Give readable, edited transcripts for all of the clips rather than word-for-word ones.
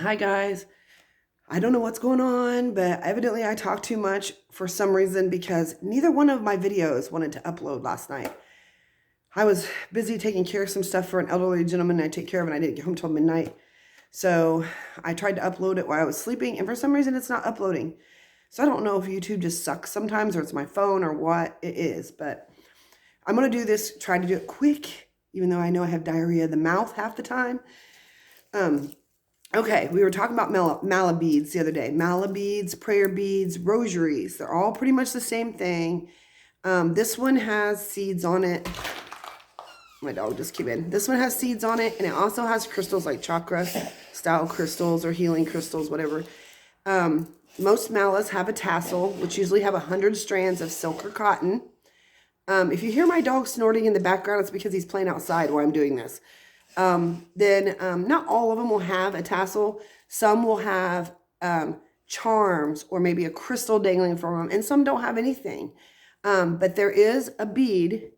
Hi guys. I don't know what's going on, but evidently I talk too much for some reason because neither one of my videos wanted to upload last night. I was busy taking care of some stuff for an elderly gentleman I take care of, and I didn't get home till midnight. So I tried to upload it while I was sleeping, and for some reason it's not uploading. So I don't know if YouTube just sucks sometimes or it's my phone or what it is, but I'm going to do this, try to do it quick, even though I know I have diarrhea of the mouth half the time. Um, Okay, we were talking about mala beads the other day. Mala beads, prayer beads, rosaries. They're all pretty much the same thing. This one has seeds on it. My dog just came in. This one has seeds on it, and it also has crystals like chakra style crystals or healing crystals, whatever. Most malas have a tassel, which usually have 100 strands of silk or cotton. If you hear my dog snorting in the background, it's because he's playing outside while I'm doing this. Not all of them will have a tassel. Some will have charms or maybe a crystal dangling from them, and some don't have anything. But there is a bead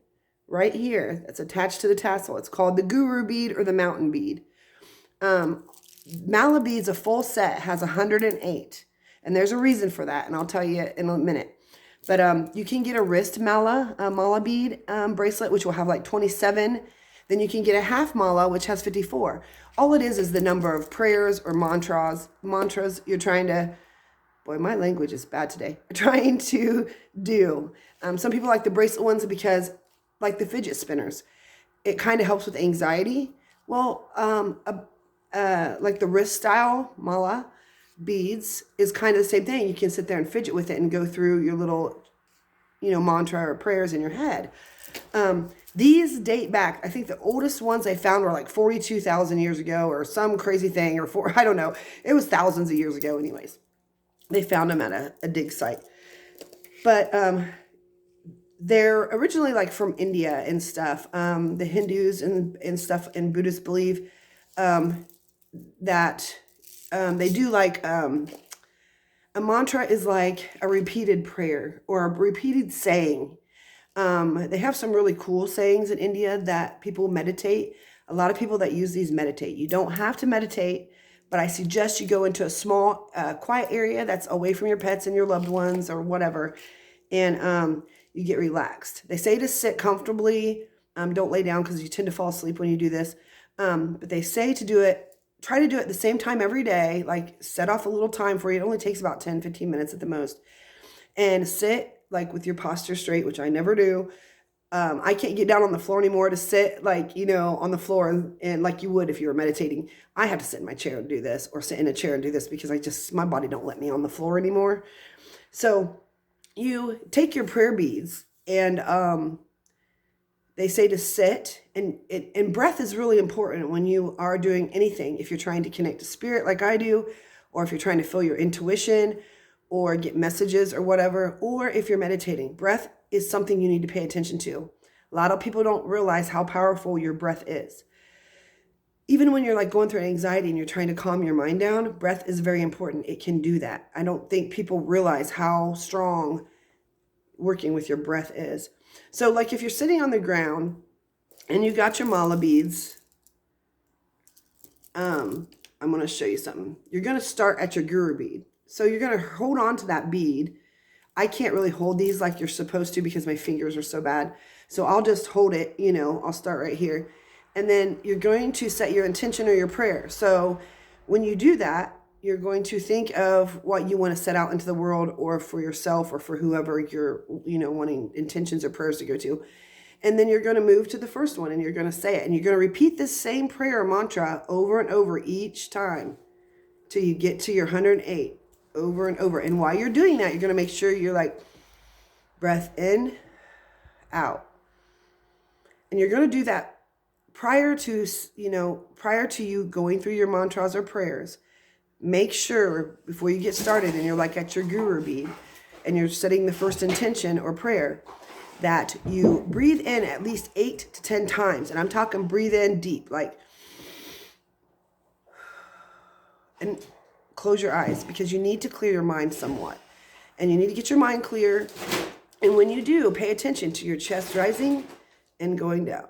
right here that's attached to the tassel. It's called the guru bead or the mountain bead. Mala beads, a full set, has 108. And there's a reason for that, and I'll tell you in a minute. But you can get a wrist mala bead bracelet, which will have like 27. Then you can get a half mala, which has 54. All it is the number of prayers or mantras you're trying to, boy, my language is bad today, trying to do. Some people like the bracelet ones because, like the fidget spinners, it kind of helps with anxiety. Well, like the wrist style mala beads is kind of the same thing. You can sit there and fidget with it and go through your little, mantra or prayers in your head. These date back, I think the oldest ones I found were like 42,000 years ago or some crazy thing, I don't know. It was thousands of years ago anyways. They found them at a dig site. But they're originally like from India and stuff. The Hindus and stuff and Buddhists believe that they do like a mantra is like a repeated prayer or a repeated saying. They have some really cool sayings in India that people meditate. A lot of people that use these meditate. You don't have to meditate, but I suggest you go into a small, quiet area that's away from your pets and your loved ones or whatever, and you get relaxed. They say to sit comfortably. Don't lay down because you tend to fall asleep when you do this. But they say to do it, try to do it at the same time every day, like set off a little time for you. It only takes about 10, 15 minutes at the most. And sit like with your posture straight, which I never do. I can't get down on the floor anymore to sit like, on the floor and like you would if you were meditating. I have to sit in my chair and do this or sit in a chair and do this because my body don't let me on the floor anymore. So you take your prayer beads and they say to sit and breath is really important when you are doing anything. If you're trying to connect to spirit like I do, or if you're trying to feel your intuition or get messages or whatever, or if you're meditating, breath is something you need to pay attention to. A lot of people don't realize how powerful your breath is. Even when you're like going through anxiety and you're trying to calm your mind down, breath is very important. It can do that. I don't think people realize how strong working with your breath is. So like if you're sitting on the ground and you got your mala beads, I'm going to show you something. You're going to start at your guru bead. So you're going to hold on to that bead. I can't really hold these like you're supposed to because my fingers are so bad. So I'll just hold it, I'll start right here. And then you're going to set your intention or your prayer. So when you do that, you're going to think of what you want to set out into the world or for yourself or for whoever you're, wanting intentions or prayers to go to. And then you're going to move to the first one and you're going to say it. And you're going to repeat this same prayer or mantra over and over each time till you get to your 108 over and over. And while you're doing that, you're going to make sure you're like breath in, out. And you're going to do that prior to you going through your mantras or prayers. Make sure before you get started and you're like at your guru bead and you're setting the first intention or prayer that you breathe in at least 8 to 10 times. And I'm talking breathe in deep, like, and close your eyes because you need to clear your mind somewhat. And you need to get your mind clear. And when you do, pay attention to your chest rising and going down.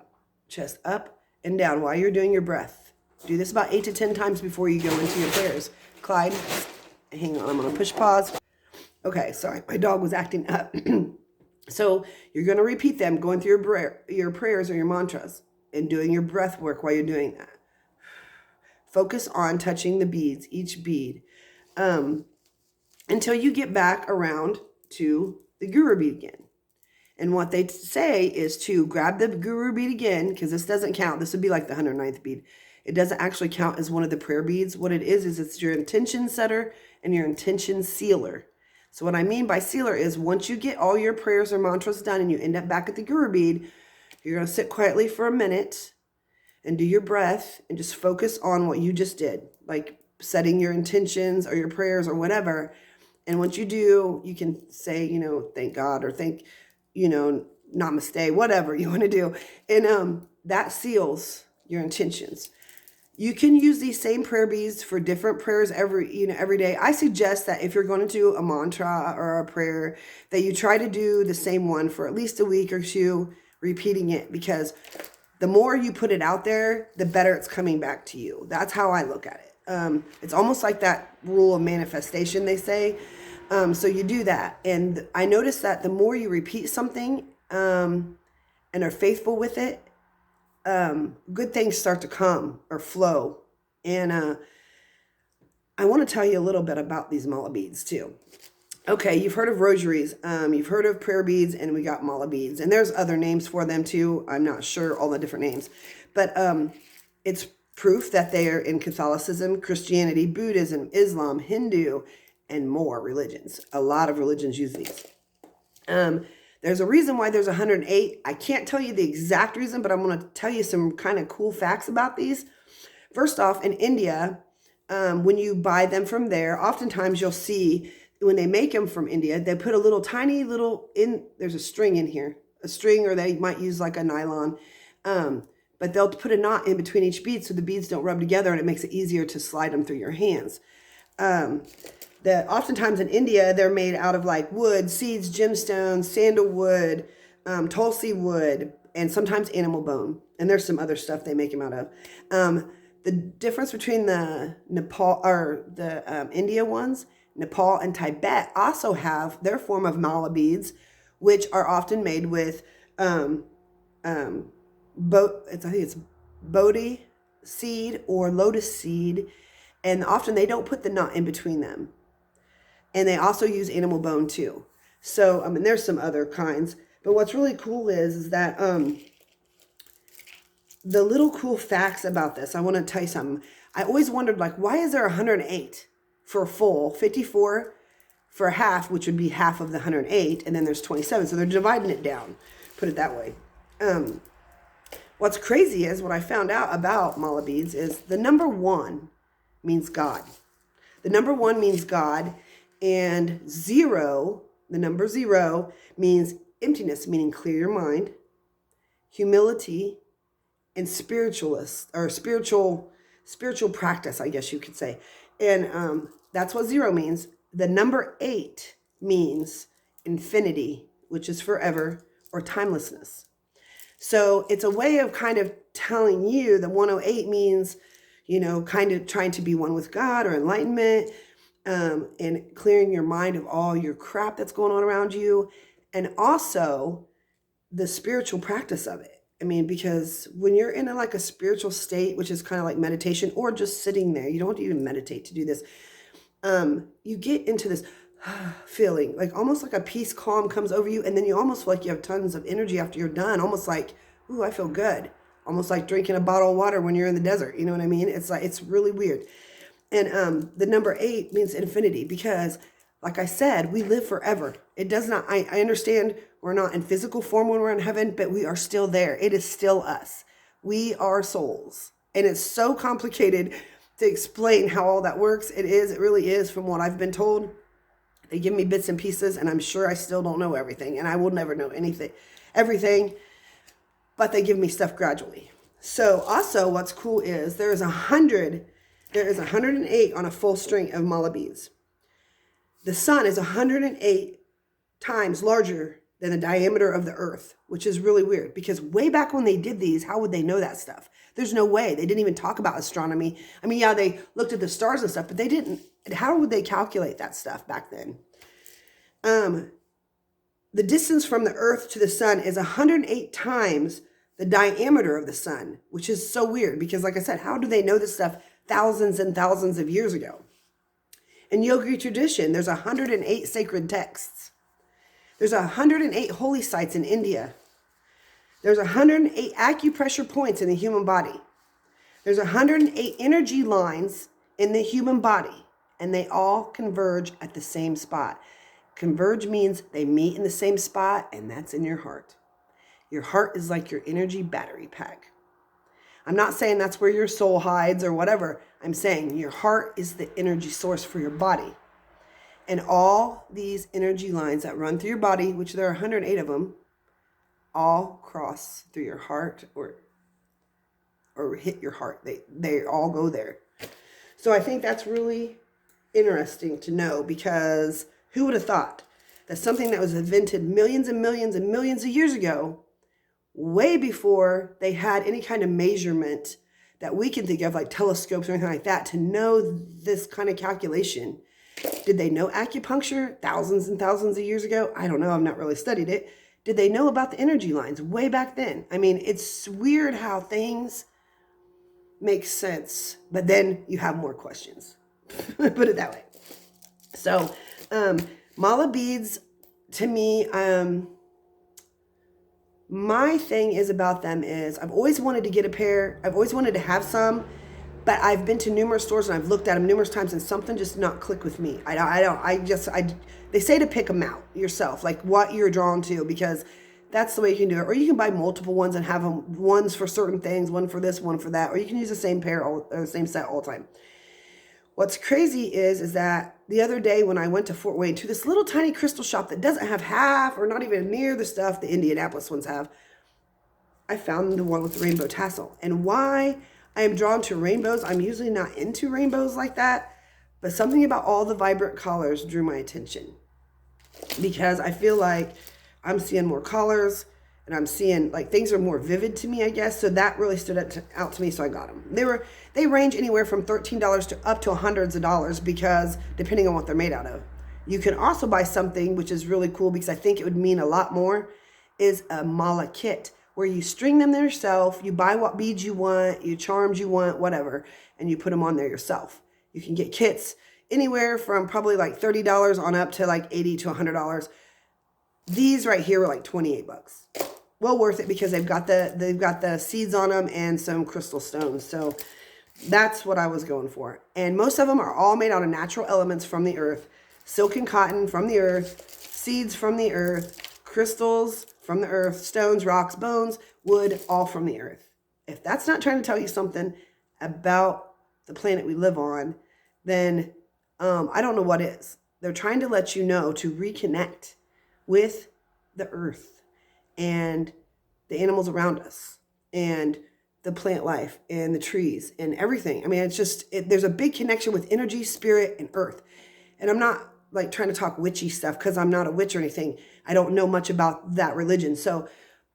Chest up and down while you're doing your breath. Do this about 8 to 10 times before you go into your prayers. Clyde, hang on, I'm going to push pause. Okay, sorry, my dog was acting up. So you're going to repeat them, going through your prayers or your mantras and doing your breath work while you're doing that. Focus on touching the beads, each bead, until you get back around to the guru bead again. And what they say is to grab the guru bead again, because this doesn't count. This would be like the 109th bead. It doesn't actually count as one of the prayer beads. What it is it's your intention setter and your intention sealer. So what I mean by sealer is once you get all your prayers or mantras done and you end up back at the guru bead, you're going to sit quietly for a minute and do your breath and just focus on what you just did, like setting your intentions or your prayers or whatever. And once you do, you can say, thank God or thank, namaste, whatever you want to do. And that seals your intentions. You can use these same prayer beads for different prayers every day. I suggest that if you're going to do a mantra or a prayer, that you try to do the same one for at least a week or two, repeating it, because the more you put it out there, the better it's coming back to you. That's how I look at it. It's almost like that rule of manifestation, they say. So you do that. And I noticed that the more you repeat something and are faithful with it, good things start to come or flow. And I want to tell you a little bit about these mala beads too. Okay, you've heard of rosaries, you've heard of prayer beads, and we got mala beads. And there's other names for them too. I'm not sure all the different names. But it's proof that they are in Catholicism, Christianity, Buddhism, Islam, Hindu, and more religions. A lot of religions use these. There's a reason why there's 108. I can't tell you the exact reason, but I'm going to tell you some kind of cool facts about these. First off, in India, when you buy them from there, oftentimes you'll see when they make them from India, they put a little tiny there's a string in here, or they might use like a nylon, but they'll put a knot in between each bead so the beads don't rub together, and it makes it easier to slide them through your hands. Oftentimes in India, they're made out of like wood, seeds, gemstones, sandalwood, tulsi wood, and sometimes animal bone. And there's some other stuff they make them out of. The difference between the Nepal or the India ones, Nepal and also have their form of mala beads, which are often made with I think it's bodhi seed or lotus seed, and often they don't put the knot in between them. And they also use animal bone too. So, there's some other kinds. But what's really cool is that the little cool facts about this, I want to tell you something. I always wondered, why is there 108 for a full, 54 for a half, which would be half of the 108, and then there's 27. So they're dividing it down, put it that way. What's crazy is what I found out about mala beads is the number 1 means God. The number 1 means God. And 0, the number 0, means emptiness, meaning clear your mind, humility, and spiritual practice, I guess you could say. And that's what 0 means. The number 8 means infinity, which is forever, or timelessness. So it's a way of kind of telling you that 108 means, kind of trying to be one with God or enlightenment, and clearing your mind of all your crap that's going on around you, and also the spiritual practice of it. Because when you're in a spiritual state, which is kind of like meditation or just sitting there, you don't have to even meditate to do this. You get into this feeling, almost like a peace, calm comes over you, and then you almost feel like you have tons of energy after you're done, almost like, ooh, I feel good. Almost like drinking a bottle of water when you're in the desert. You know what I mean? It's really weird. And the number 8 means infinity because, like I said, we live forever. It does not, I understand we're not in physical form when we're in heaven, but we are still there. It is still us. We are souls. And it's so complicated to explain how all that works. It really is, from what I've been told. They give me bits and pieces, and I'm sure I still don't know everything, and I will never know everything, but they give me stuff gradually. So also what's cool is there is 108 on a full string of mala beads. The sun is 108 times larger than the diameter of the earth, which is really weird because way back when they did these, how would they know that stuff? There's no way. They didn't even talk about astronomy. I mean, yeah, they looked at the stars and stuff, but they didn't. How would they calculate that stuff back then? The distance from the Earth to the sun is 108 times the diameter of the sun, which is so weird because, like I said, how do they know this stuff thousands and thousands of years ago? In yogi tradition, there's 108 sacred texts. There's 108 holy sites in India. There's 108 acupressure points in the human body. There's 108 energy lines in the human body, and they all converge at the same spot. Converge means they meet in the same spot, and that's in your heart. Your heart is like your energy battery pack. I'm not saying that's where your soul hides or whatever. I'm saying your heart is the energy source for your body. And all these energy lines that run through your body, which there are 108 of them, all cross through your heart or hit your heart. They all go there. So I think that's really interesting to know, because who would have thought that something that was invented millions and millions and millions of years ago, way before they had any kind of measurement that we can think of, like telescopes or anything like that, to know this kind of calculation. Did they know acupuncture thousands and thousands of years ago? I don't know. I've not really studied it. Did they know about the energy lines way back then? I mean, it's weird how things make sense, but then you have more questions. Put it that way. So, mala beads, to me, my thing is about them is I've always wanted to get a pair. I've always wanted to have some, but I've been to numerous stores and I've looked at them numerous times and something just not click with me. They say to pick them out yourself, like what you're drawn to, because that's the way you can do it. Or you can buy multiple ones and have them, ones for certain things, one for this, one for that, or you can use the same pair or the same set all the time. What's crazy is that the other day when I went to Fort Wayne to this little tiny crystal shop that doesn't have half or not even near the stuff the Indianapolis ones have, I found the one with the rainbow tassel. And why I am drawn to rainbows, I'm usually not into rainbows like that, but something about all the vibrant colors drew my attention, because I feel like I'm seeing more colors and I'm seeing like things are more vivid to me, I guess. So that really stood out to me. So I got them. They range anywhere from $13 to up to hundreds of dollars, because depending on what they're made out of. You can also buy something which is really cool, because I think it would mean a lot more, is a mala kit, where you string them there yourself. You buy what beads you want, your charms you want, whatever, and you put them on there yourself. You can get kits anywhere from probably like $30 on up to like $80 to $100. These right here were like 28 bucks. Well worth it, because they've got the seeds on them and some crystal stones. So that's what I was going for. And most of them are all made out of natural elements from the earth. Silk and cotton from the earth, seeds from the earth, crystals from the earth, stones, rocks, bones, wood, all from the earth. If that's not trying to tell you something about the planet we live on, then I don't know what is. They're trying to let you know to reconnect with the earth and the animals around us and the plant life and the trees and everything. I mean, it's just, there's a big connection with energy, spirit, and earth. And I'm not like trying to talk witchy stuff, because I'm not a witch or anything. I don't know much about that religion. So,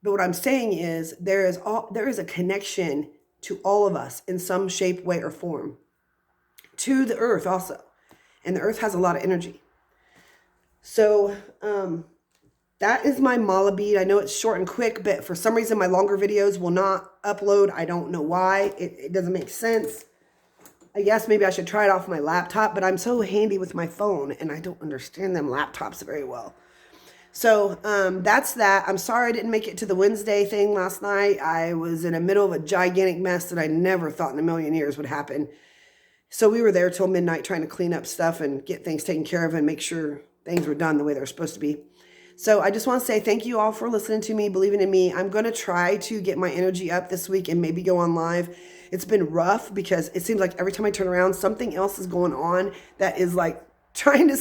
but what I'm saying is there is a connection to all of us in some shape, way, or form, to the earth also. And the earth has a lot of energy. So, that is my mala bead. I know it's short and quick, but for some reason my longer videos will not upload. I don't know why. It doesn't make sense. I guess maybe I should try it off my laptop, but I'm so handy with my phone and I don't understand them laptops very well. So that's that. I'm sorry I didn't make it to the Wednesday thing last night. I was in the middle of a gigantic mess that I never thought in a million years would happen. So we were there till midnight trying to clean up stuff and get things taken care of and make sure things were done the way they were supposed to be. So I just want to say thank you all for listening to me, believing in me. I'm going to try to get my energy up this week and maybe go on live. It's been rough because it seems like every time I turn around, something else is going on that is like trying to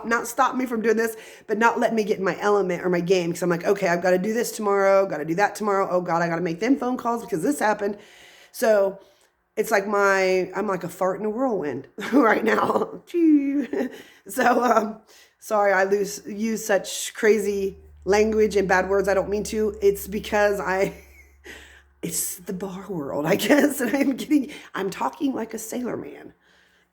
not stop me from doing this, but not let me get in my element or my game. Because I'm like, okay, I've got to do this tomorrow, got to do that tomorrow. Oh God, I got to make them phone calls because this happened. So it's like I'm like a fart in a whirlwind right now. So, sorry, I use such crazy language and bad words. I don't mean to. It's because it's the bar world, I guess. And I'm talking like a sailor man.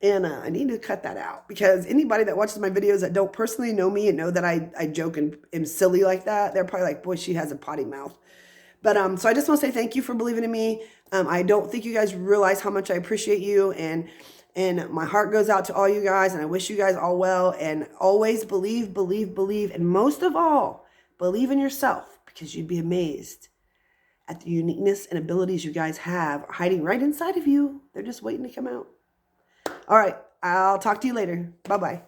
And I need to cut that out, because anybody that watches my videos that don't personally know me and know that I joke and am silly like that, they're probably like, boy, she has a potty mouth. But so I just want to say thank you for believing in me. I don't think you guys realize how much I appreciate you, and my heart goes out to all you guys, and I wish you guys all well. And always believe, believe, believe, and most of all, believe in yourself, because you'd be amazed at the uniqueness and abilities you guys have hiding right inside of you. They're just waiting to come out. All right, I'll talk to you later. Bye-bye.